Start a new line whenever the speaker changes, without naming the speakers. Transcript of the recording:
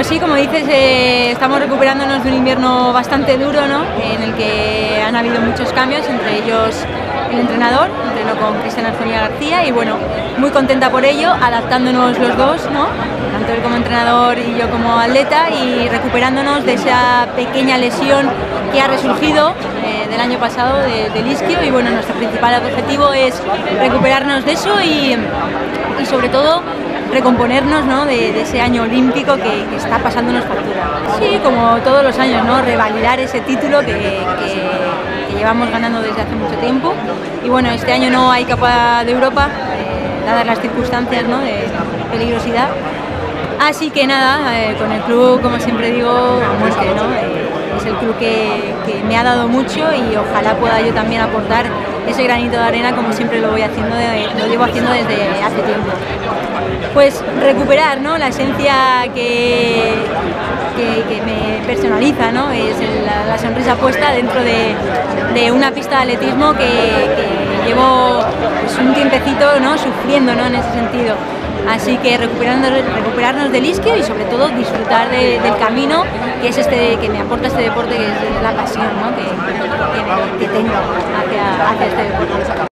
Pues sí, como dices, estamos recuperándonos de un invierno bastante duro, ¿no? En el que han habido muchos cambios, entre ellos el entrenador, entrenó con Cristian Arzonia García y bueno, muy contenta por ello, adaptándonos los dos, ¿no? Tanto él como entrenador y yo como atleta, y recuperándonos de esa pequeña lesión que ha resurgido del año pasado del isquio, y bueno, nuestro principal objetivo es recuperarnos de eso y sobre todo recomponernos, ¿no? de ese año olímpico que está pasándonos factura. Sí, como todos los años, ¿no? Revalidar ese título que llevamos ganando desde hace mucho tiempo, y bueno, este año no hay Copa de Europa, dadas las circunstancias, ¿no? de peligrosidad, así que nada, con el club, como siempre digo, a muerte, ¿no? Es el club que me ha dado mucho y ojalá pueda yo también aportar ese granito de arena, como siempre lo llevo haciendo desde hace tiempo. Pues recuperar, ¿no? La esencia que me personaliza, ¿no? Es la sonrisa puesta dentro de una pista de atletismo que llevo pues, un tiempecito, ¿no? Sufriendo, ¿no? En ese sentido. Así que recuperarnos del isquio y sobre todo disfrutar del camino que es que me aporta este deporte, que es la pasión, ¿no? que tengo hacia este deporte.